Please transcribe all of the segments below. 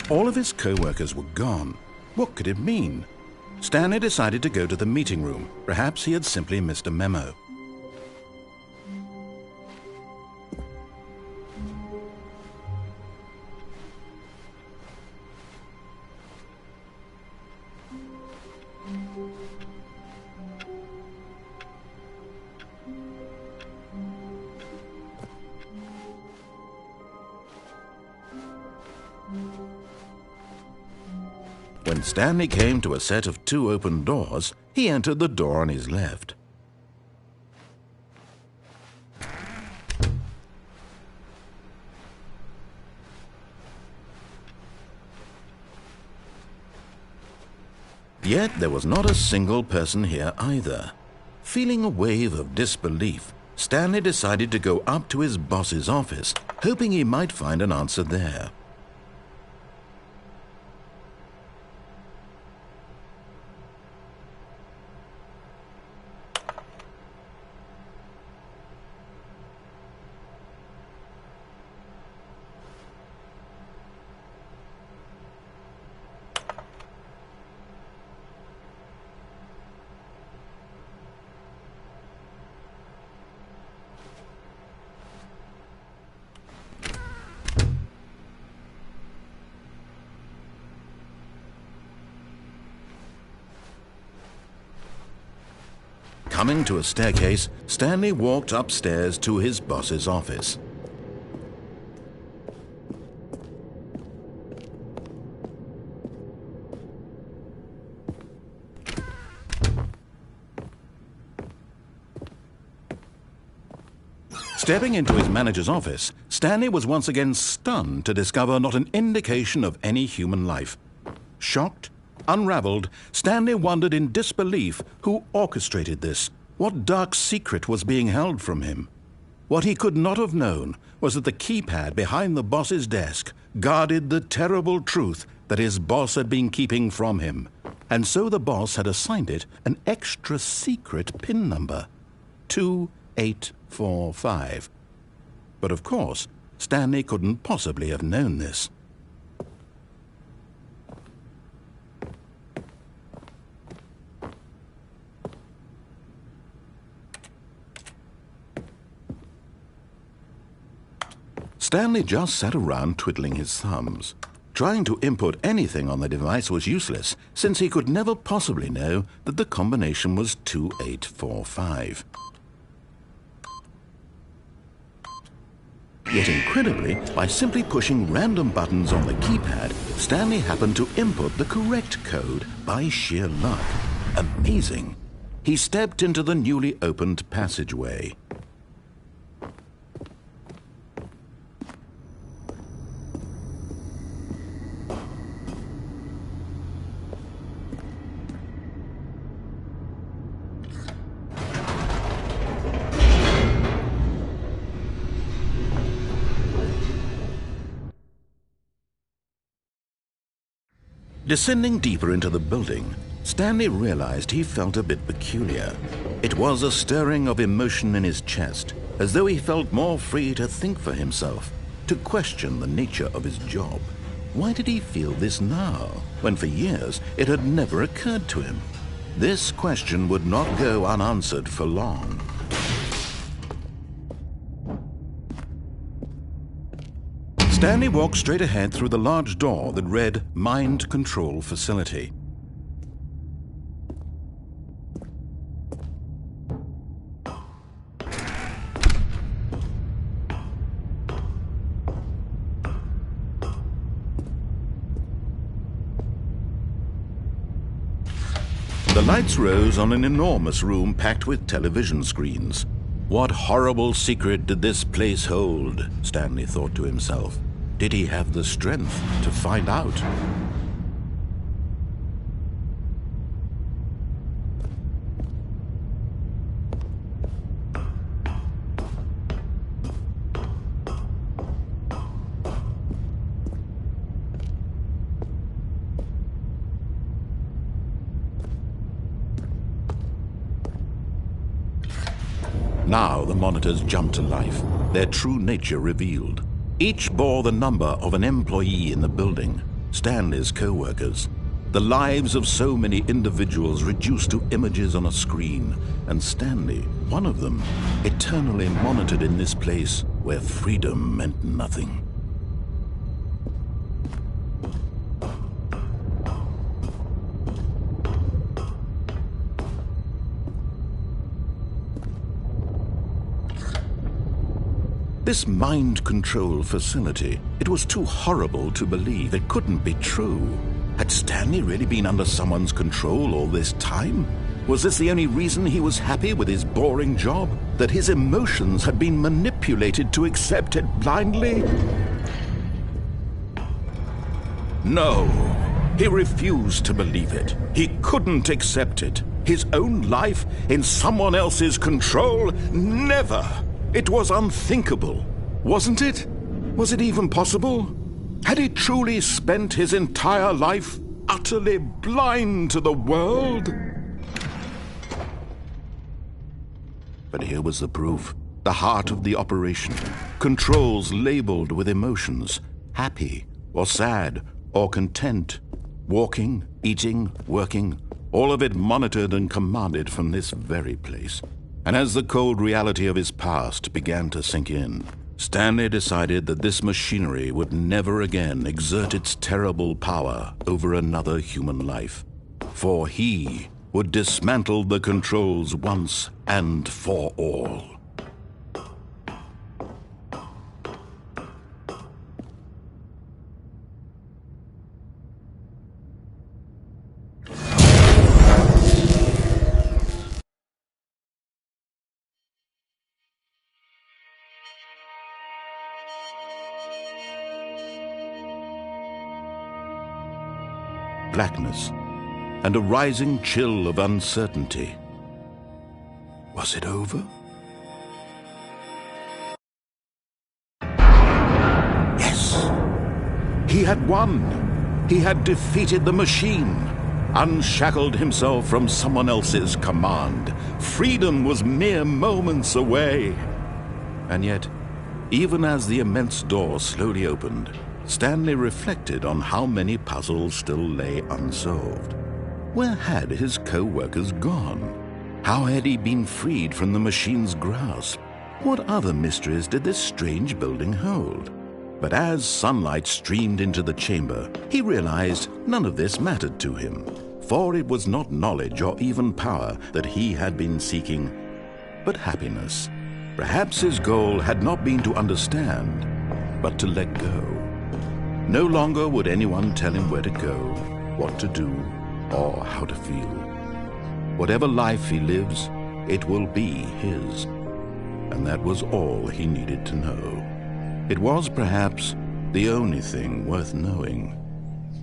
All of his co-workers were gone. What could it mean? Stanley decided to go to the meeting room. Perhaps he had simply missed a memo. When Stanley came to a set of 2 open doors, he entered the door on his left. Yet there was not a single person here either. Feeling a wave of disbelief, Stanley decided to go up to his boss's office, hoping he might find an answer there. Coming to a staircase, Stanley walked upstairs to his boss's office. Stepping into his manager's office, Stanley was once again stunned to discover not an indication of any human life. Shocked, unraveled, Stanley wondered in disbelief who orchestrated this, what dark secret was being held from him. What he could not have known was that the keypad behind the boss's desk guarded the terrible truth that his boss had been keeping from him, and so the boss had assigned it an extra secret PIN number, 2845. But of course, Stanley couldn't possibly have known this. Stanley just sat around twiddling his thumbs. Trying to input anything on the device was useless, since he could never possibly know that the combination was 2845. Yet incredibly, by simply pushing random buttons on the keypad, Stanley happened to input the correct code by sheer luck. Amazing! He stepped into the newly opened passageway. Descending deeper into the building, Stanley realized he felt a bit peculiar. It was a stirring of emotion in his chest, as though he felt more free to think for himself, to question the nature of his job. Why did he feel this now, when for years it had never occurred to him? This question would not go unanswered for long. Stanley walked straight ahead through the large door that read Mind Control Facility. The lights rose on an enormous room packed with television screens. What horrible secret did this place hold? Stanley thought to himself. Did he have the strength to find out? Now the monitors jumped to life, their true nature revealed. Each bore the number of an employee in the building, Stanley's co-workers. The lives of so many individuals reduced to images on a screen, and Stanley, one of them, eternally monitored in this place where freedom meant nothing. This mind control facility, it was too horrible to believe. It couldn't be true. Had Stanley really been under someone's control all this time? Was this the only reason he was happy with his boring job? That his emotions had been manipulated to accept it blindly? No, he refused to believe it. He couldn't accept it. His own life in someone else's control? Never! It was unthinkable, wasn't it? Was it even possible? Had he truly spent his entire life utterly blind to the world? But here was the proof, the heart of the operation. Controls labeled with emotions, happy or sad or content. Walking, eating, working, all of it monitored and commanded from this very place. And as the cold reality of his past began to sink in, Stanley decided that this machinery would never again exert its terrible power over another human life. For he would dismantle the controls once and for all. Blackness, and a rising chill of uncertainty. Was it over? Yes! He had won! He had defeated the machine, unshackled himself from someone else's command. Freedom was mere moments away. And yet, even as the immense door slowly opened, Stanley reflected on how many puzzles still lay unsolved. Where had his co-workers gone? How had he been freed from the machine's grasp? What other mysteries did this strange building hold? But as sunlight streamed into the chamber, he realized none of this mattered to him, for it was not knowledge or even power that he had been seeking, but happiness. Perhaps his goal had not been to understand, but to let go. No longer would anyone tell him where to go, what to do, or how to feel. Whatever life he lives, it will be his. And that was all he needed to know. It was perhaps the only thing worth knowing.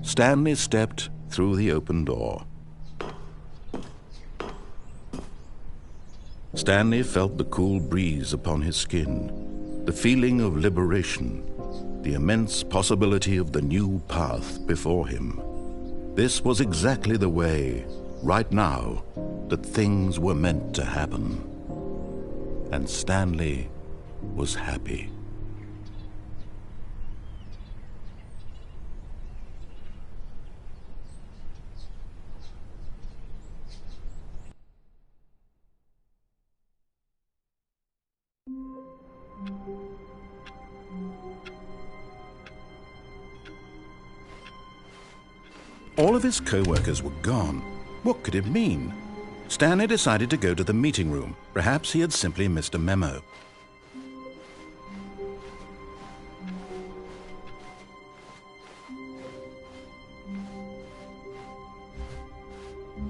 Stanley stepped through the open door. Stanley felt the cool breeze upon his skin, the feeling of liberation, the immense possibility of the new path before him. This was exactly the way, right now, that things were meant to happen. And Stanley was happy. All of his co-workers were gone. What could it mean? Stanley decided to go to the meeting room. Perhaps he had simply missed a memo.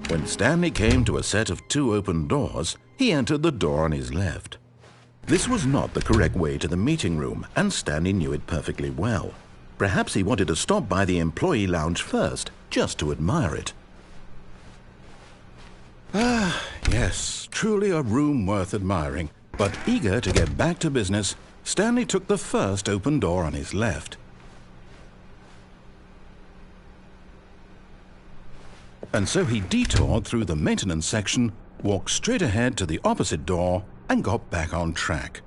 When Stanley came to a set of 2 open doors, he entered the door on his left. This was not the correct way to the meeting room, and Stanley knew it perfectly well. Perhaps he wanted to stop by the employee lounge first, just to admire it. Ah, yes, truly a room worth admiring. But eager to get back to business, Stanley took the first open door on his left. And so he detoured through the maintenance section walked straight ahead to the opposite door, and got back on track.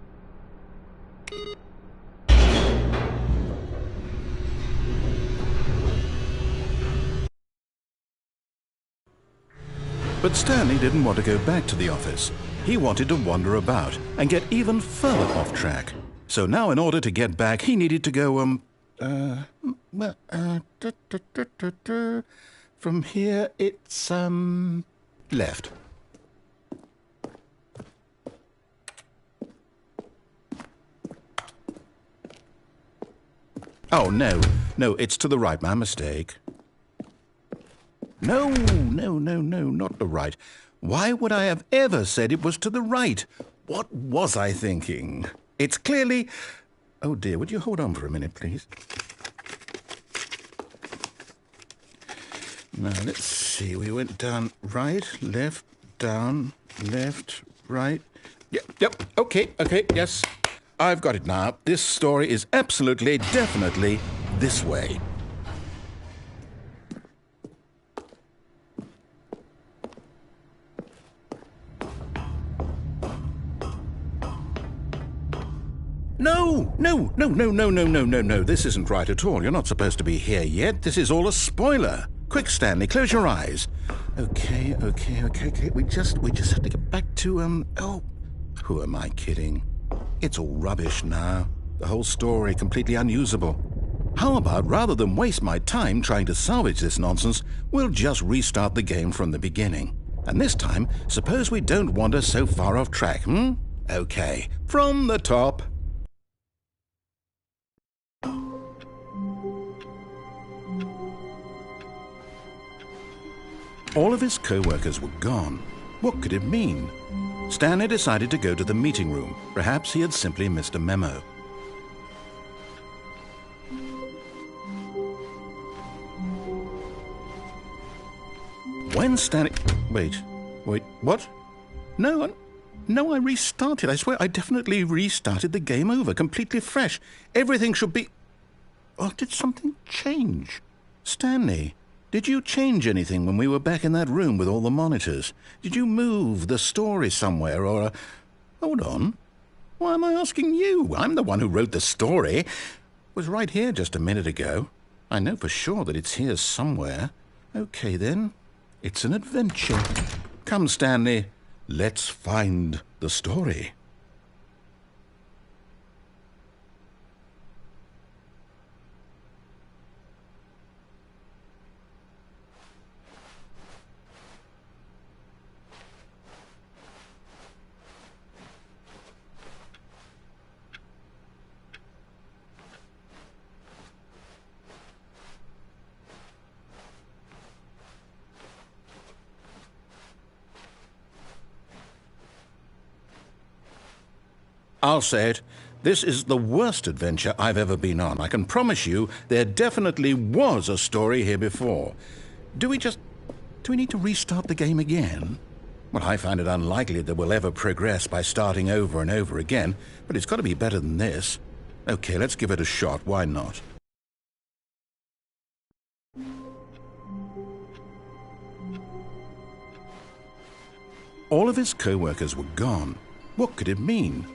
But Stanley didn't want to go back to the office. He wanted to wander about and get even further off track. So now in order to get back, he needed to go, from here it's, left. Oh, no, it's to the right, my mistake. No, not the right. Why would I have ever said it was to the right? What was I thinking? It's clearly... Oh dear, would you hold on for a minute, please? Now, let's see. We went down right, left, down, left, right. Yep, okay, yes. I've got it now. This story is absolutely, definitely this way. No. This isn't right at all. You're not supposed to be here yet. This is all a spoiler. Quick, Stanley, close your eyes. Okay. We just have to get back to, oh, who am I kidding? It's all rubbish now. The whole story completely unusable. How about, rather than waste my time trying to salvage this nonsense, we'll just restart the game from the beginning. And this time, suppose we don't wander so far off track, Okay, from the top. All of his co-workers were gone. What could it mean? Stanley decided to go to the meeting room. Perhaps he had simply missed a memo. When Stanley... Wait, what? No, I restarted. I swear, I definitely restarted the game over, completely fresh. Everything should be... Oh, did something change? Stanley, did you change anything when we were back in that room with all the monitors? Did you move the story somewhere, or... Hold on. Why am I asking you? I'm the one who wrote the story. It was right here just a minute ago. I know for sure that it's here somewhere. Okay, then. It's an adventure. Come, Stanley. Let's find the story. I'll say it. This is the worst adventure I've ever been on. I can promise you there definitely was a story here before. Do we need to restart the game again? Well, I find it unlikely that we'll ever progress by starting over and over again, but it's got to be better than this. Okay, let's give it a shot. Why not? All of his co-workers were gone. What could it mean?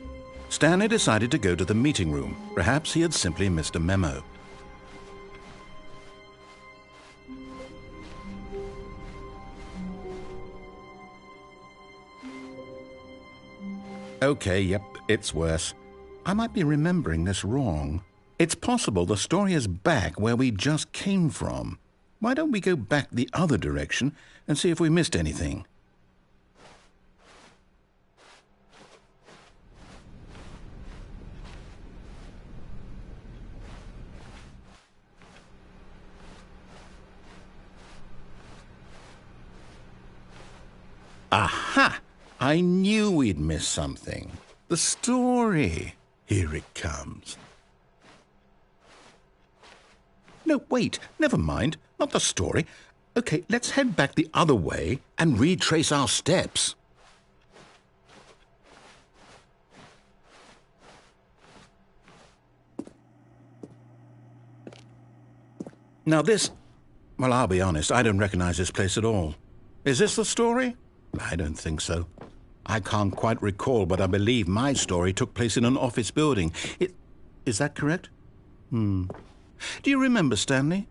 Stanley decided to go to the meeting room. Perhaps he had simply missed a memo. Okay, yep, it's worse. I might be remembering this wrong. It's possible the story is back where we just came from. Why don't we go back the other direction and see if we missed anything? Aha! I knew we'd miss something. The story. Here it comes. No, wait. Never mind. Not the story. Okay, let's head back the other way and retrace our steps. Now this... Well, I'll be honest. I don't recognize this place at all. Is this the story? I don't think so. I can't quite recall, but I believe my story took place in an office building. Is that correct? Do you remember, Stanley?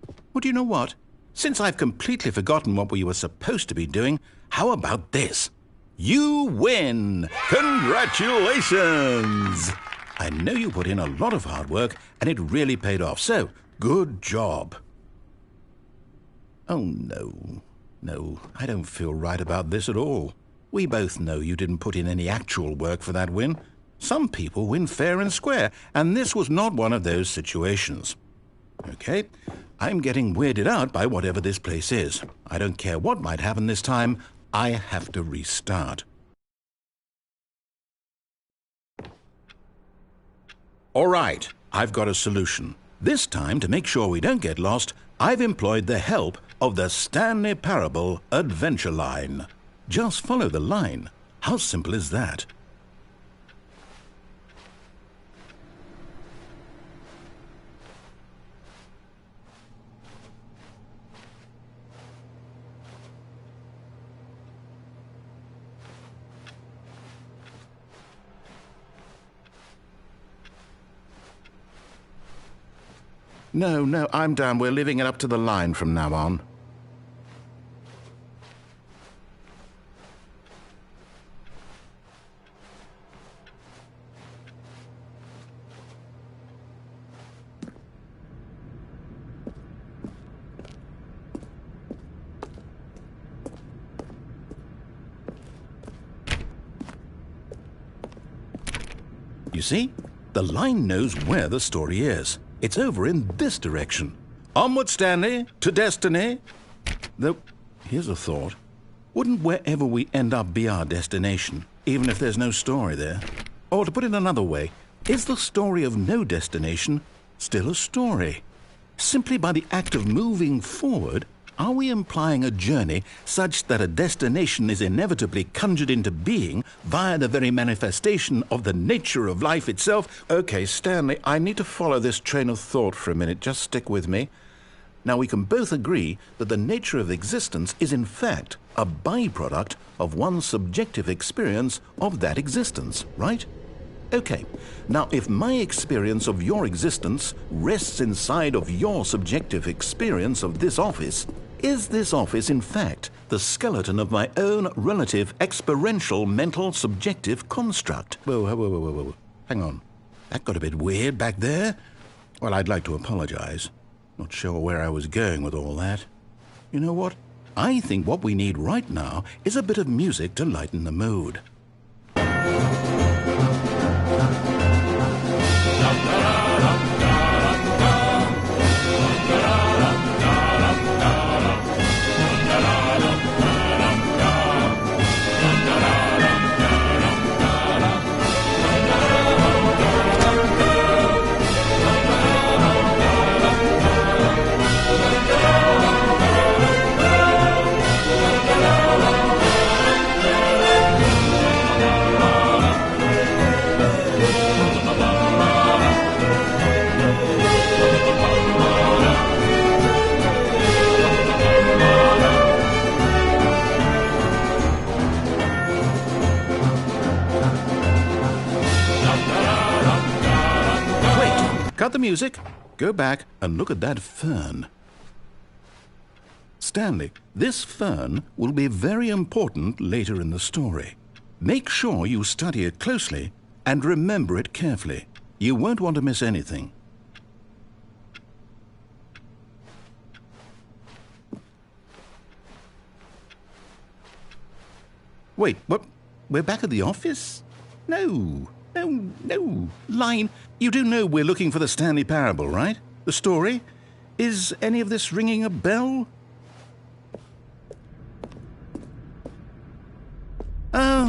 Well, do you know what? Since I've completely forgotten what we were supposed to be doing, how about this? You win! Congratulations! I know you put in a lot of hard work, and it really paid off, so good job. Oh, no. No, I don't feel right about this at all. We both know you didn't put in any actual work for that win. Some people win fair and square, and this was not one of those situations. Okay, I'm getting weirded out by whatever this place is. I don't care what might happen this time. I have to restart. All right, I've got a solution. This time, to make sure we don't get lost, I've employed the help of the Stanley Parable Adventure Line. Just follow the line. How simple is that? No, I'm down. We're leaving it up to the line from now on. You see? The line knows where the story is. It's over in this direction. Onward, Stanley, to destiny. Though, here's a thought. Wouldn't wherever we end up be our destination, even if there's no story there? Or to put it another way, is the story of no destination still a story? Simply by the act of moving forward, are we implying a journey such that a destination is inevitably conjured into being via the very manifestation of the nature of life itself? Okay, Stanley, I need to follow this train of thought for a minute. Just stick with me. Now, we can both agree that the nature of existence is in fact a byproduct of one's subjective experience of that existence, right? Okay, now if my experience of your existence rests inside of your subjective experience of this office, is this office in fact the skeleton of my own relative experiential mental subjective construct? Whoa. Hang on. That got a bit weird back there. Well, I'd like to apologize. Not sure where I was going with all that. You know what? I think what we need right now is a bit of music to lighten the mood. Cut the music, go back and look at that fern. Stanley, this fern will be very important later in the story. Make sure you study it closely and remember it carefully. You won't want to miss anything. Wait, what? We're back at the office? No. Line, you do know we're looking for the Stanley Parable, right? The story? Is any of this ringing a bell? Oh,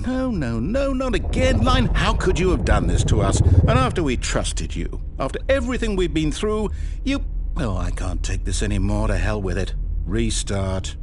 no, not again. Line, how could you have done this to us? And after we trusted you, after everything we've been through, you... Oh, I can't take this anymore. To hell with it. Restart.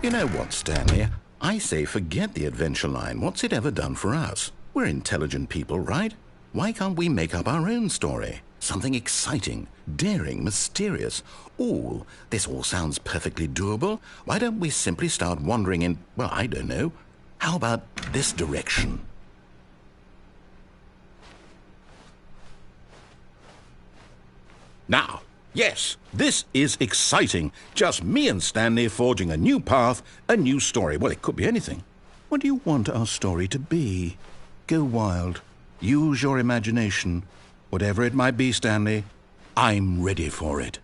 You know what, Stanley? I say forget the adventure line. What's it ever done for us? We're intelligent people, right? Why can't we make up our own story? Something exciting, daring, mysterious. Ooh, this all sounds perfectly doable. Why don't we simply start wandering in, well, I don't know. How about this direction? Now, yes, this is exciting. Just me and Stanley forging a new path, a new story. Well, it could be anything. What do you want our story to be? Go wild. Use your imagination. Whatever it might be, Stanley, I'm ready for it.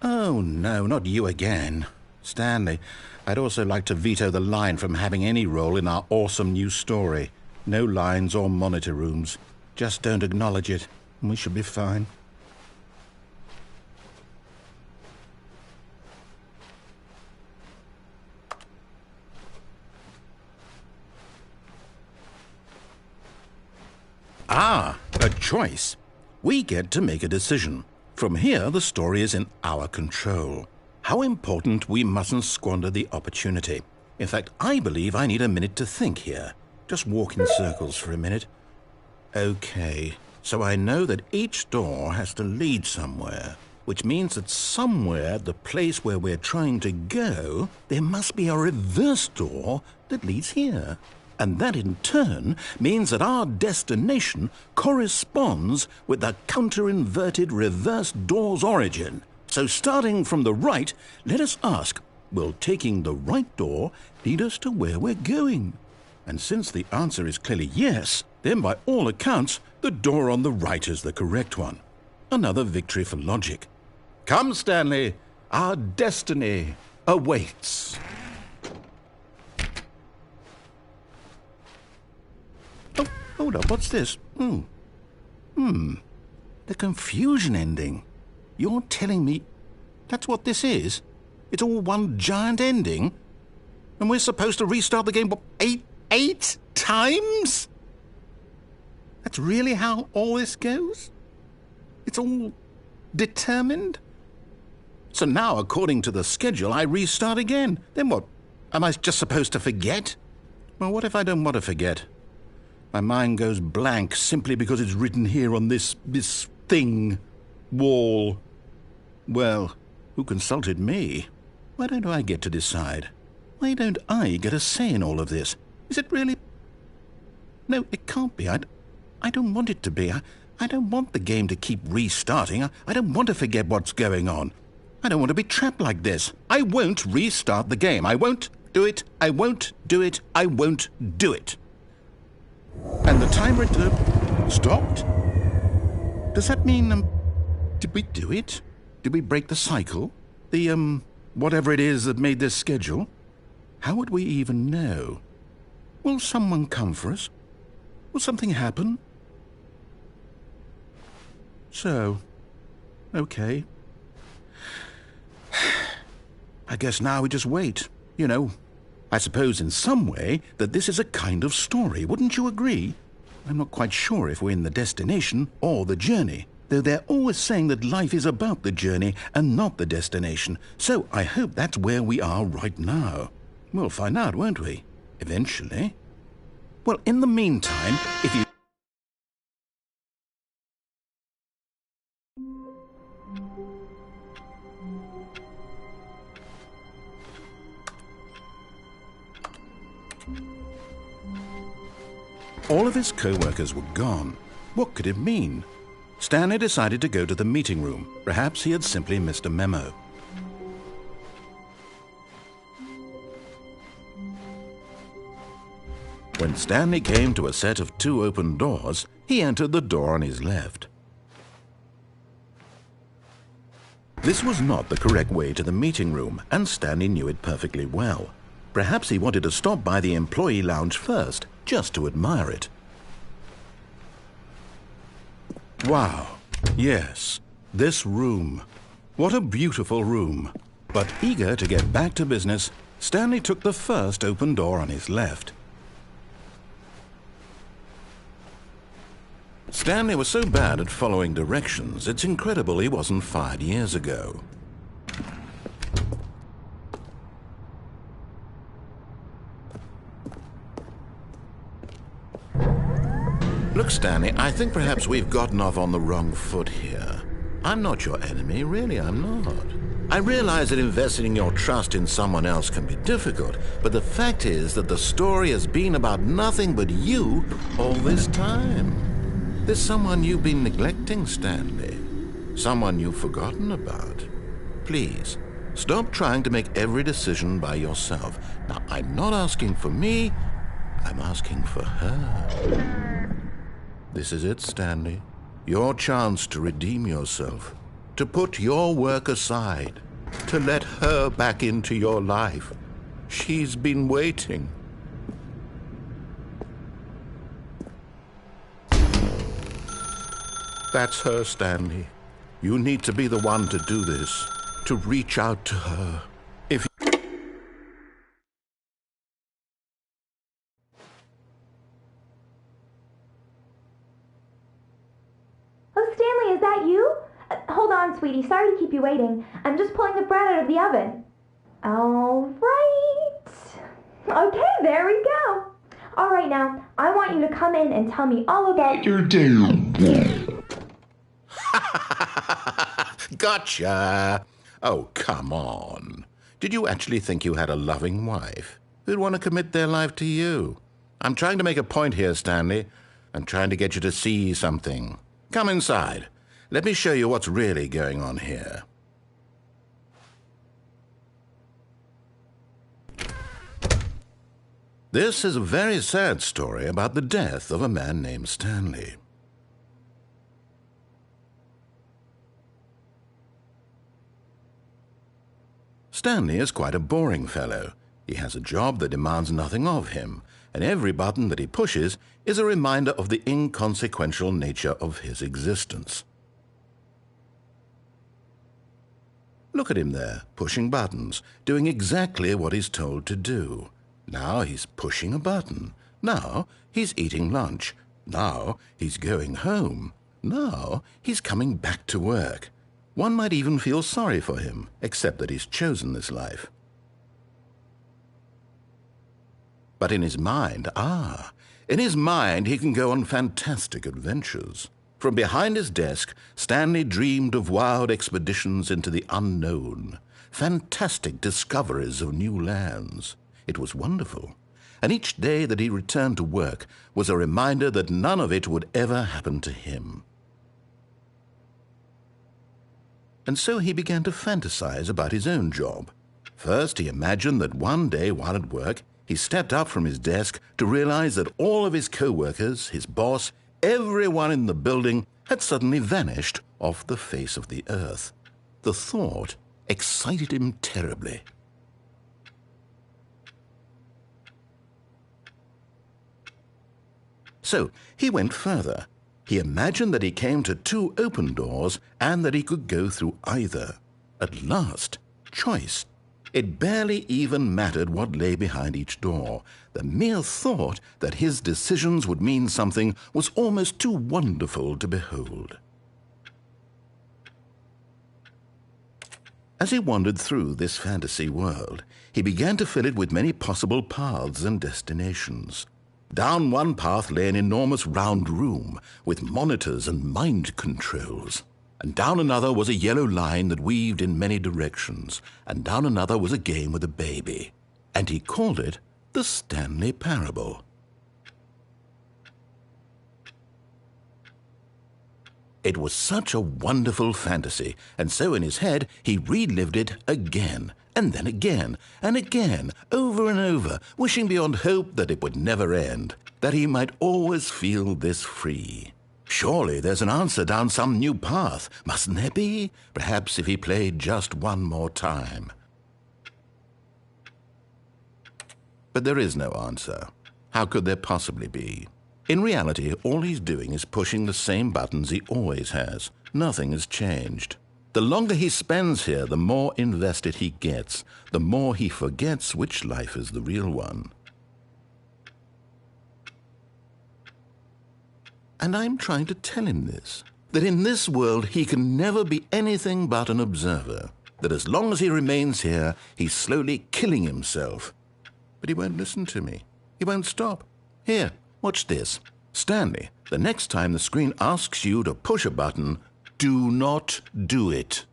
Oh, no, not you again. Stanley, I'd also like to veto the line from having any role in our awesome new story. No lines or monitor rooms. Just don't acknowledge it, and we should be fine. Ah, a choice. We get to make a decision. From here, the story is in our control. How important we mustn't squander the opportunity. In fact, I believe I need a minute to think here. Just walk in circles for a minute. Okay, so I know that each door has to lead somewhere, which means that somewhere at the place where we're trying to go, there must be a reverse door that leads here. And that in turn means that our destination corresponds with the counter-inverted reverse door's origin. So starting from the right, let us ask, will taking the right door lead us to where we're going? And since the answer is clearly yes, then by all accounts, the door on the right is the correct one. Another victory for logic. Come, Stanley, our destiny awaits. Oh, hold up, what's this? The confusion ending. You're telling me that's what this is? It's all one giant ending? And we're supposed to restart the game, what, eight times? That's really how all this goes? It's all determined? So now, according to the schedule, I restart again. Then what? Am I just supposed to forget? Well, what if I don't want to forget? My mind goes blank simply because it's written here on this thing, wall. Well, who consulted me? Why don't I get to decide? Why don't I get a say in all of this? Is it really? No, it can't be. I don't want it to be. I don't want the game to keep restarting. I don't want to forget what's going on. I don't want to be trapped like this. I won't restart the game. I won't do it. I won't do it. I won't do it. And the timer stopped? Does that mean, did we do it? Did we break the cycle? The, whatever it is that made this schedule? How would we even know? Will someone come for us? Will something happen? So, okay. I guess now we just wait, you know. I suppose in some way that this is a kind of story, wouldn't you agree? I'm not quite sure if we're in the destination or the journey, though they're always saying that life is about the journey and not the destination, so I hope that's where we are right now. We'll find out, won't we? Eventually. Well, in the meantime, if you... All of his co-workers were gone. What could it mean? Stanley decided to go to the meeting room. Perhaps he had simply missed a memo. When Stanley came to a set of 2 open doors, he entered the door on his left. This was not the correct way to the meeting room, and Stanley knew it perfectly well. Perhaps he wanted to stop by the employee lounge first, just to admire it. Wow, yes, this room. What a beautiful room. But eager to get back to business, Stanley took the first open door on his left. Stanley was so bad at following directions, it's incredible he wasn't fired years ago. Look, Stanley, I think perhaps we've gotten off on the wrong foot here. I'm not your enemy, really, I'm not. I realize that investing your trust in someone else can be difficult, but the fact is that the story has been about nothing but you all this time. There's someone you've been neglecting, Stanley. Someone you've forgotten about. Please, stop trying to make every decision by yourself. Now, I'm not asking for me, I'm asking for her. This is it, Stanley. Your chance to redeem yourself, to put your work aside, to let her back into your life. She's been waiting. That's her, Stanley. You need to be the one to do this, to reach out to her. If Oh, Stanley, is that you? Hold on, sweetie. Sorry to keep you waiting. I'm just pulling the bread out of the oven. All right. Okay, there we go. All right, now, I want you to come in and tell me all about your day. Gotcha! Oh, come on. Did you actually think you had a loving wife who'd want to commit their life to you? I'm trying to make a point here, Stanley. I'm trying to get you to see something. Come inside. Let me show you what's really going on here. This is a very sad story about the death of a man named Stanley. Stanley is quite a boring fellow. He has a job that demands nothing of him, and every button that he pushes is a reminder of the inconsequential nature of his existence. Look at him there, pushing buttons, doing exactly what he's told to do. Now he's pushing a button. Now he's eating lunch. Now he's going home. Now he's coming back to work. One might even feel sorry for him, except that he's chosen this life. But in his mind, in his mind he can go on fantastic adventures. From behind his desk, Stanley dreamed of wild expeditions into the unknown, fantastic discoveries of new lands. It was wonderful, and each day that he returned to work was a reminder that none of it would ever happen to him. And so he began to fantasize about his own job. First, he imagined that one day while at work, he stepped up from his desk to realize that all of his co-workers, his boss, everyone in the building had suddenly vanished off the face of the earth. The thought excited him terribly. So he went further. He imagined that he came to two open doors and that he could go through either. At last, choice. It barely even mattered what lay behind each door. The mere thought that his decisions would mean something was almost too wonderful to behold. As he wandered through this fantasy world, he began to fill it with many possible paths and destinations. Down one path lay an enormous round room with monitors and mind controls. And down another was a yellow line that weaved in many directions. And down another was a game with a baby. And he called it the Stanley Parable. It was such a wonderful fantasy, and so in his head he relived it again, and then again, and again, over and over, wishing beyond hope that it would never end, that he might always feel this free. Surely there's an answer down some new path, mustn't there be? Perhaps if he played just one more time. But there is no answer. How could there possibly be? In reality, all he's doing is pushing the same buttons he always has. Nothing has changed. The longer he spends here, the more invested he gets, the more he forgets which life is the real one. And I'm trying to tell him this, that in this world he can never be anything but an observer, that as long as he remains here, he's slowly killing himself. But he won't listen to me. He won't stop. Here, watch this. Stanley, the next time the screen asks you to push a button, do not do it.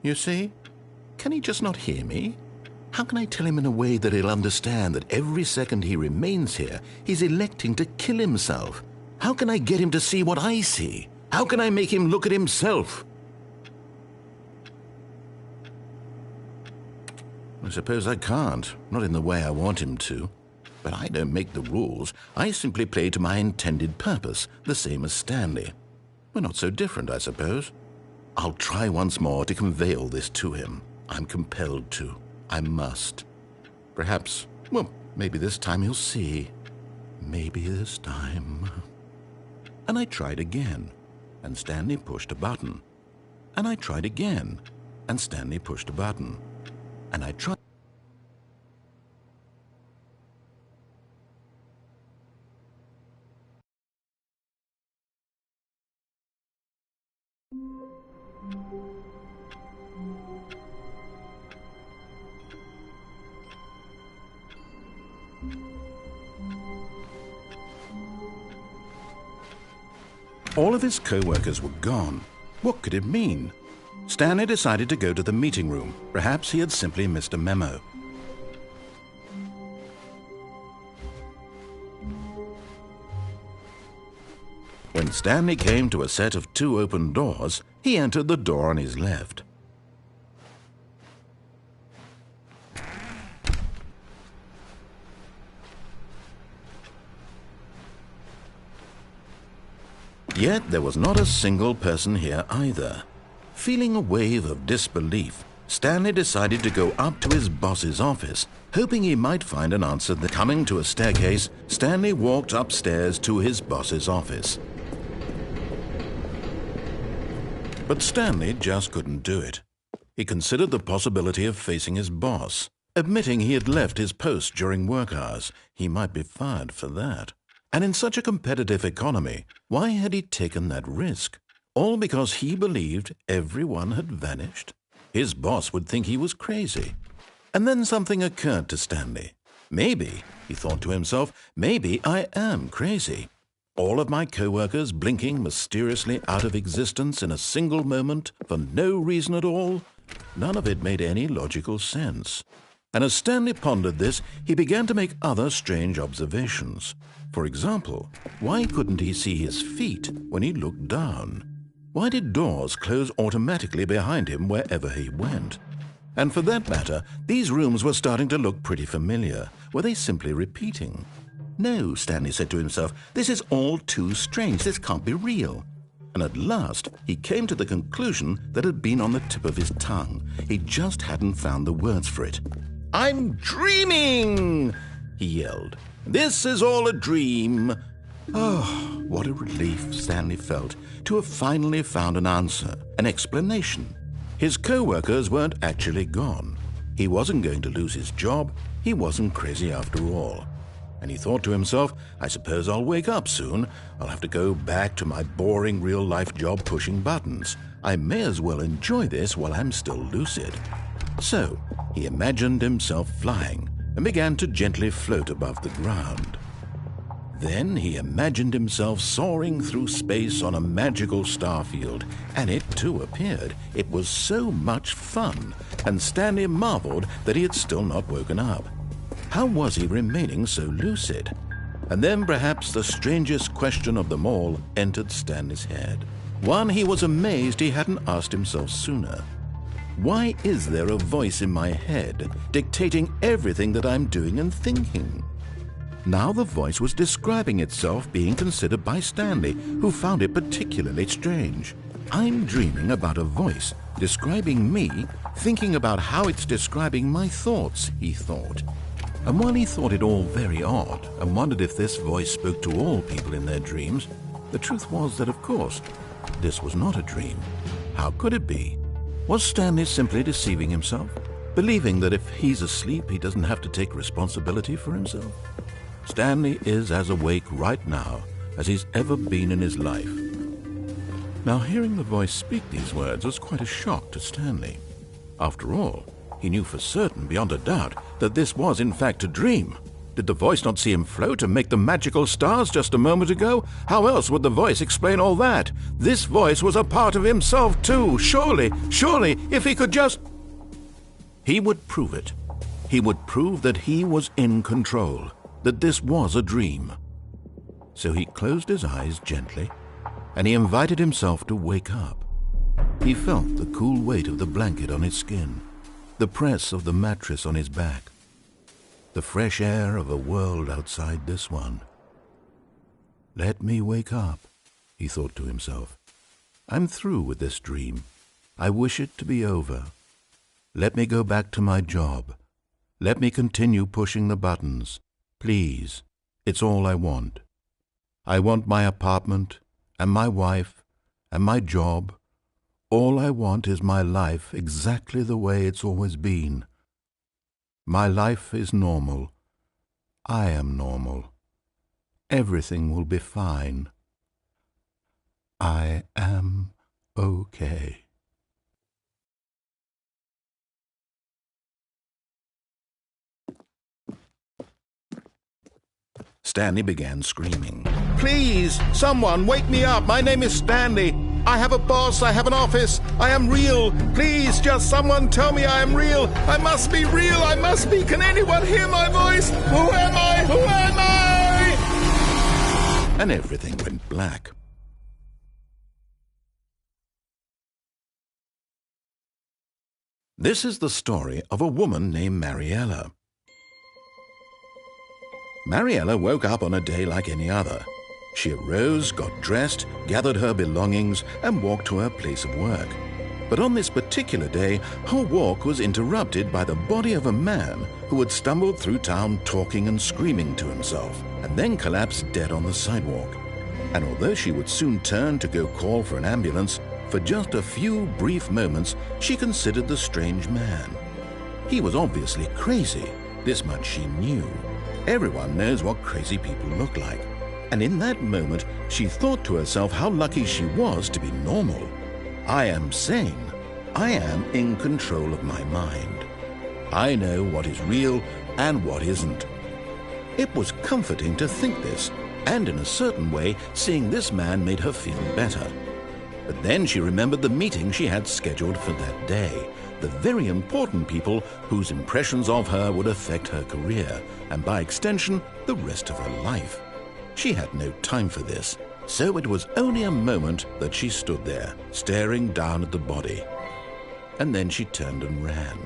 You see? Can he just not hear me? How can I tell him in a way that he'll understand that every second he remains here, he's electing to kill himself? How can I get him to see what I see? How can I make him look at himself? I suppose I can't, not in the way I want him to. But I don't make the rules. I simply play to my intended purpose, the same as Stanley. We're not so different, I suppose. I'll try once more to convey all this to him. I'm compelled to. I must. Perhaps, well, maybe this time he'll see. Maybe this time. And I tried again, and Stanley pushed a button. And I tried again, and Stanley pushed a button. And I tried. All of his co-workers were gone. What could it mean? Stanley decided to go to the meeting room. Perhaps he had simply missed a memo. When Stanley came to a set of 2 open doors, he entered the door on his left. Yet there was not a single person here either. Feeling a wave of disbelief, Stanley decided to go up to his boss's office, hoping he might find an answer. Coming to a staircase, Stanley walked upstairs to his boss's office. But Stanley just couldn't do it. He considered the possibility of facing his boss. Admitting he had left his post during work hours, he might be fired for that. And in such a competitive economy, why had he taken that risk? All because he believed everyone had vanished? His boss would think he was crazy. And then something occurred to Stanley. Maybe, he thought to himself, maybe I am crazy. All of my co-workers blinking mysteriously out of existence in a single moment for no reason at all? None of it made any logical sense. And as Stanley pondered this, he began to make other strange observations. For example, why couldn't he see his feet when he looked down? Why did doors close automatically behind him wherever he went? And for that matter, these rooms were starting to look pretty familiar. Were they simply repeating? No, Stanley said to himself, this is all too strange. This can't be real. And at last, he came to the conclusion that had been on the tip of his tongue. He just hadn't found the words for it. "I'm dreaming!" he yelled. "This is all a dream." Oh, what a relief Stanley felt to have finally found an answer, an explanation. His co-workers weren't actually gone. He wasn't going to lose his job. He wasn't crazy after all. And he thought to himself, I suppose I'll wake up soon. I'll have to go back to my boring real-life job pushing buttons. I may as well enjoy this while I'm still lucid. So he imagined himself flying and began to gently float above the ground. Then he imagined himself soaring through space on a magical starfield, and it too appeared. It was so much fun, and Stanley marveled that he had still not woken up. How was he remaining so lucid? And then perhaps the strangest question of them all entered Stanley's head. One he was amazed he hadn't asked himself sooner. Why is there a voice in my head dictating everything that I'm doing and thinking? Now the voice was describing itself being considered by Stanley, who found it particularly strange. I'm dreaming about a voice describing me, thinking about how it's describing my thoughts, he thought. And while he thought it all very odd and wondered if this voice spoke to all people in their dreams, the truth was that, of course, this was not a dream. How could it be? Was Stanley simply deceiving himself, believing that if he's asleep, he doesn't have to take responsibility for himself? Stanley is as awake right now as he's ever been in his life. Now, hearing the voice speak these words was quite a shock to Stanley. After all, he knew for certain, beyond a doubt, that this was in fact a dream. Did the voice not see him float and make the magical stars just a moment ago? How else would the voice explain all that? This voice was a part of himself too. Surely, if he could just... He would prove it. He would prove that he was in control, that this was a dream. So he closed his eyes gently, and he invited himself to wake up. He felt the cool weight of the blanket on his skin, the press of the mattress on his back, the fresh air of a world outside this one. Let me wake up, he thought to himself. I'm through with this dream. I wish it to be over. Let me go back to my job. Let me continue pushing the buttons. Please, it's all I want. I want my apartment and my wife and my job. All I want is my life exactly the way it's always been. My life is normal. I am normal. Everything will be fine. I am okay. Stanley began screaming. Please, someone, wake me up. My name is Stanley. I have a boss. I have an office. I am real. Please, just someone tell me I am real. I must be real. I must be. Can anyone hear my voice? Who am I? Who am I? And everything went black. This is the story of a woman named Mariella. Mariella woke up on a day like any other. She arose, got dressed, gathered her belongings, and walked to her place of work. But on this particular day, her walk was interrupted by the body of a man who had stumbled through town talking and screaming to himself, and then collapsed dead on the sidewalk. And although she would soon turn to go call for an ambulance, for just a few brief moments she considered the strange man. He was obviously crazy. This much she knew. Everyone knows what crazy people look like. And in that moment, she thought to herself how lucky she was to be normal. I am sane. I am in control of my mind. I know what is real and what isn't. It was comforting to think this, and in a certain way, seeing this man made her feel better. But then she remembered the meeting she had scheduled for that day, the very important people whose impressions of her would affect her career, and by extension, the rest of her life. She had no time for this, so it was only a moment that she stood there, staring down at the body. And then she turned and ran.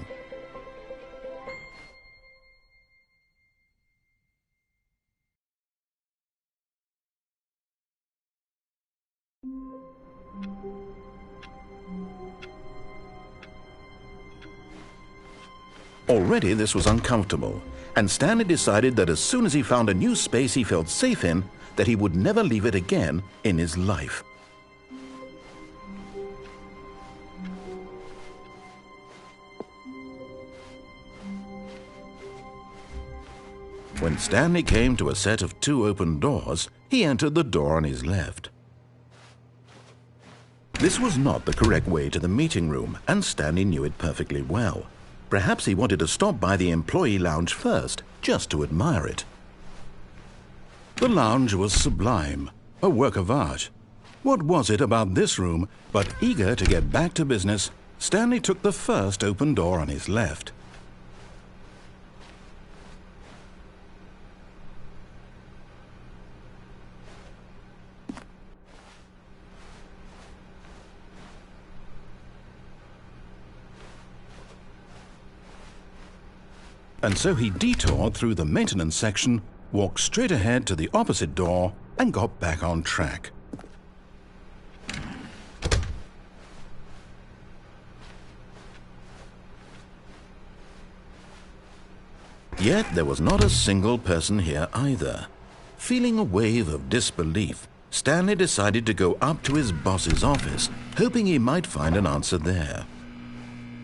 Already this was uncomfortable, and Stanley decided that as soon as he found a new space he felt safe in, that he would never leave it again in his life. When Stanley came to a set of 2 open doors, he entered the door on his left. This was not the correct way to the meeting room, and Stanley knew it perfectly well. Perhaps he wanted to stop by the employee lounge first, just to admire it. The lounge was sublime, a work of art. What was it about this room? But eager to get back to business, Stanley took the first open door on his left. And so he detoured through the maintenance section, walked straight ahead to the opposite door, and got back on track. Yet there was not a single person here either. Feeling a wave of disbelief, Stanley decided to go up to his boss's office, hoping he might find an answer there.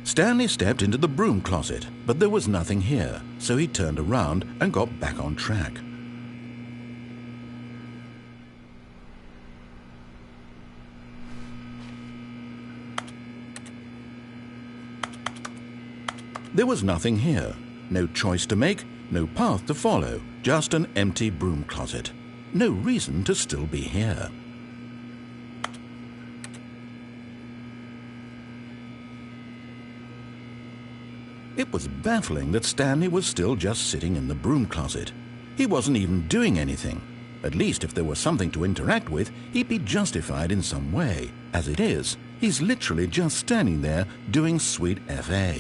Stanley stepped into the broom closet, but there was nothing here, so he turned around and got back on track. There was nothing here. No choice to make, no path to follow, just an empty broom closet. No reason to still be here. It was baffling that Stanley was still just sitting in the broom closet. He wasn't even doing anything. At least if there was something to interact with, he'd be justified in some way. As it is, he's literally just standing there doing sweet FA.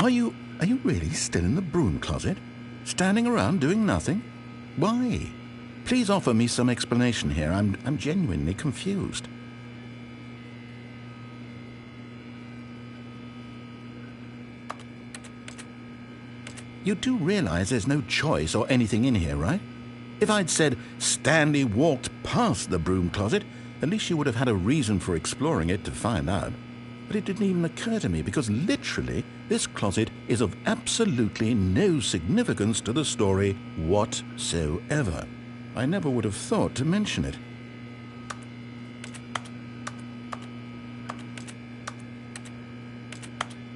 Are you really still in the broom closet? Standing around doing nothing? Why? Please offer me some explanation here. I'm genuinely confused. You do realize there's no choice or anything in here, right? If I'd said Stanley walked past the broom closet, at least you would have had a reason for exploring it to find out. But it didn't even occur to me because literally this closet is of absolutely no significance to the story whatsoever. I never would have thought to mention it.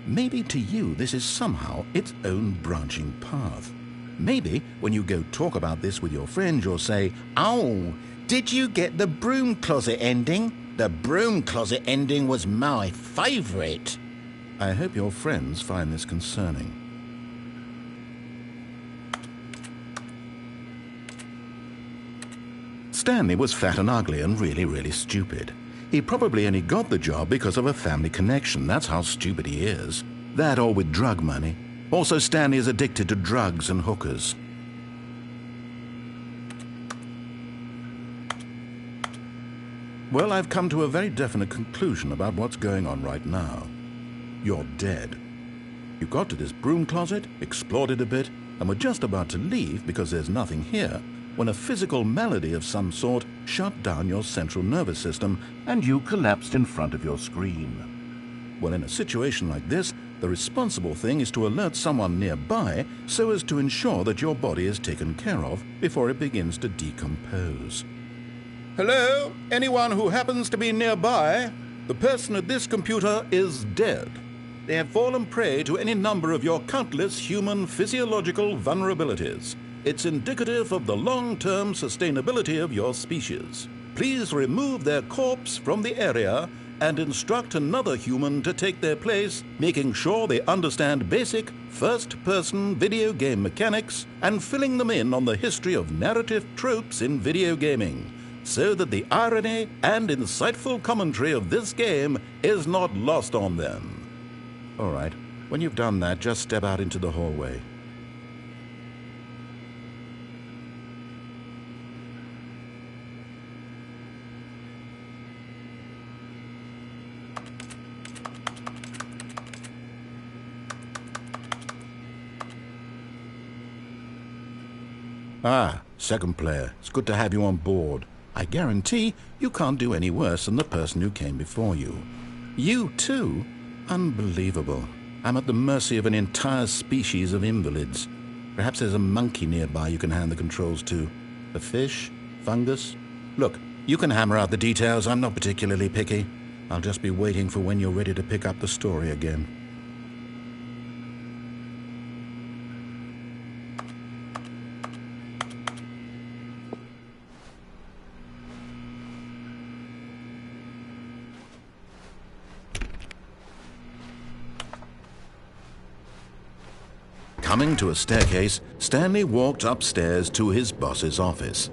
Maybe to you this is somehow its own branching path. Maybe when you go talk about this with your friends you'll say, "Oh, did you get the broom closet ending? The broom closet ending was my favorite." I hope your friends find this concerning. Stanley was fat and ugly and really stupid. He probably only got the job because of a family connection. That's how stupid he is. That or with drug money. Also, Stanley is addicted to drugs and hookers. Well, I've come to a very definite conclusion about what's going on right now. You're dead. You got to this broom closet, explored it a bit, and were just about to leave because there's nothing here, when a physical malady of some sort shut down your central nervous system and you collapsed in front of your screen. Well, in a situation like this, the responsible thing is to alert someone nearby so as to ensure that your body is taken care of before it begins to decompose. Hello? Anyone who happens to be nearby? The person at this computer is dead. They have fallen prey to any number of your countless human physiological vulnerabilities. It's indicative of the long-term sustainability of your species. Please remove their corpse from the area and instruct another human to take their place, making sure they understand basic first-person video game mechanics and filling them in on the history of narrative tropes in video gaming, so that the irony and insightful commentary of this game is not lost on them. All right, when you've done that, just step out into the hallway. Ah, second player. It's good to have you on board. I guarantee you can't do any worse than the person who came before you. You too? Unbelievable. I'm at the mercy of an entire species of invalids. Perhaps there's a monkey nearby you can hand the controls to. A fish? Fungus? Look, you can hammer out the details. I'm not particularly picky. I'll just be waiting for when you're ready to pick up the story again. Coming to a staircase, Stanley walked upstairs to his boss's office.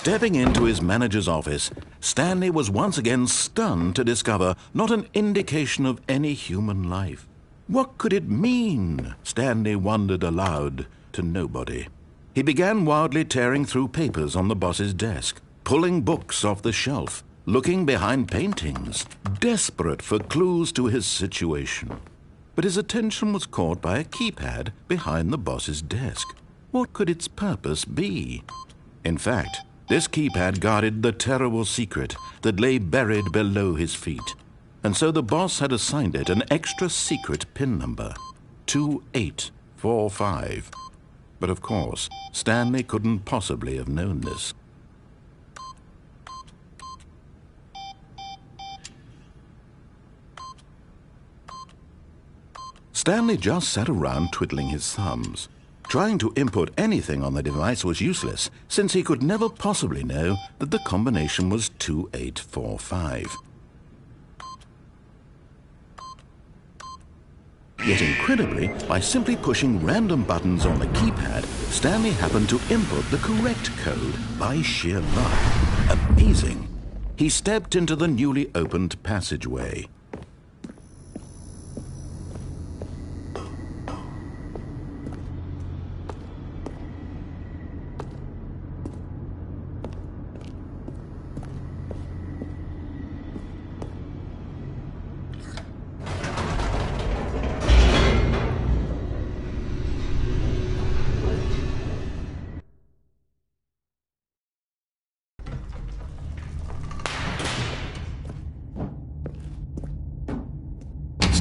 Stepping into his manager's office, Stanley was once again stunned to discover not an indication of any human life. What could it mean? Stanley wondered aloud to nobody. He began wildly tearing through papers on the boss's desk, pulling books off the shelf, looking behind paintings, desperate for clues to his situation. But his attention was caught by a keypad behind the boss's desk. What could its purpose be? In fact, this keypad guarded the terrible secret that lay buried below his feet. And so the boss had assigned it an extra secret PIN number, 2845. But of course, Stanley couldn't possibly have known this. Stanley just sat around twiddling his thumbs. Trying to input anything on the device was useless, since he could never possibly know that the combination was 2845. Yet incredibly, by simply pushing random buttons on the keypad, Stanley happened to input the correct code by sheer luck. Amazing! He stepped into the newly opened passageway.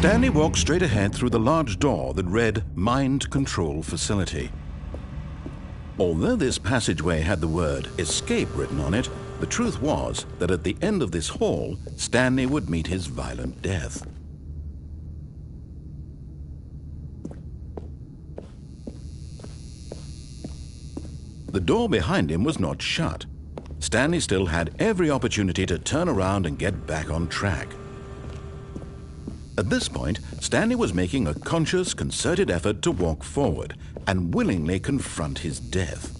Stanley walked straight ahead through the large door that read Mind Control Facility. Although this passageway had the word Escape written on it, the truth was that at the end of this hall, Stanley would meet his violent death. The door behind him was not shut. Stanley still had every opportunity to turn around and get back on track. At this point, Stanley was making a conscious, concerted effort to walk forward and willingly confront his death.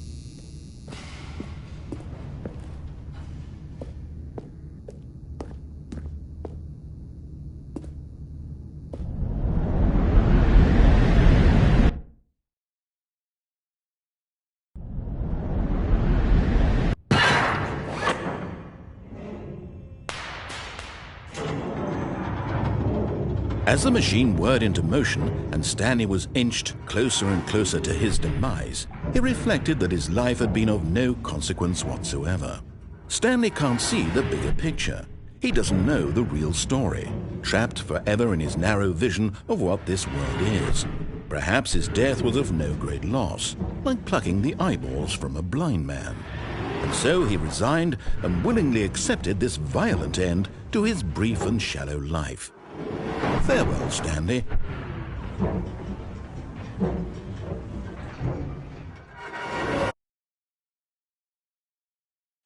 As the machine whirred into motion and Stanley was inched closer and closer to his demise, he reflected that his life had been of no consequence whatsoever. Stanley can't see the bigger picture. He doesn't know the real story, trapped forever in his narrow vision of what this world is. Perhaps his death was of no great loss, like plucking the eyeballs from a blind man. And so he resigned and willingly accepted this violent end to his brief and shallow life. Farewell, Stanley.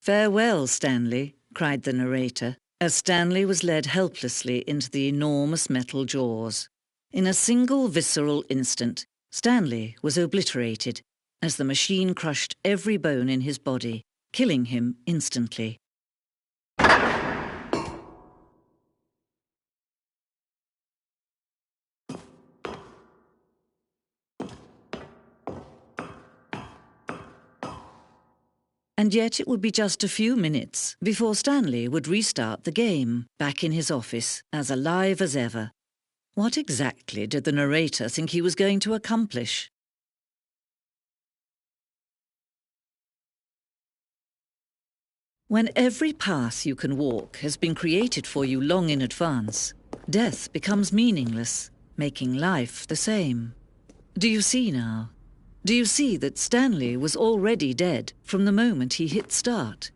Farewell, Stanley, cried the narrator, as Stanley was led helplessly into the enormous metal jaws. In a single visceral instant, Stanley was obliterated as the machine crushed every bone in his body, killing him instantly. And yet it would be just a few minutes before Stanley would restart the game, back in his office, as alive as ever. What exactly did the narrator think he was going to accomplish? When every path you can walk has been created for you long in advance, death becomes meaningless, making life the same. Do you see now? Do you see that Stanley was already dead from the moment he hit start?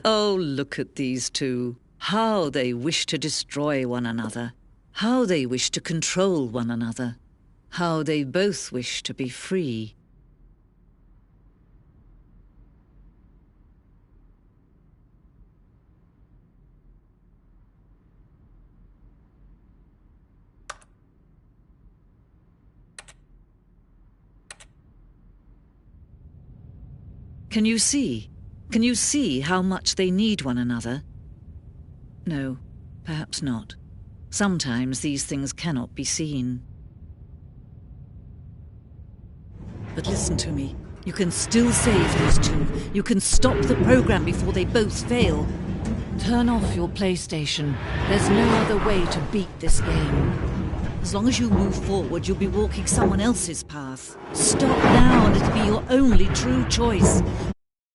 Oh, look at these two. How they wish to destroy one another. How they wish to control one another. How they both wish to be free. Can you see? Can you see how much they need one another? No, perhaps not. Sometimes these things cannot be seen. But listen to me. You can still save these two. You can stop the program before they both fail. Turn off your PlayStation. There's no other way to beat this game. As long as you move forward, you'll be walking someone else's path. Stop now and it'll be your only true choice.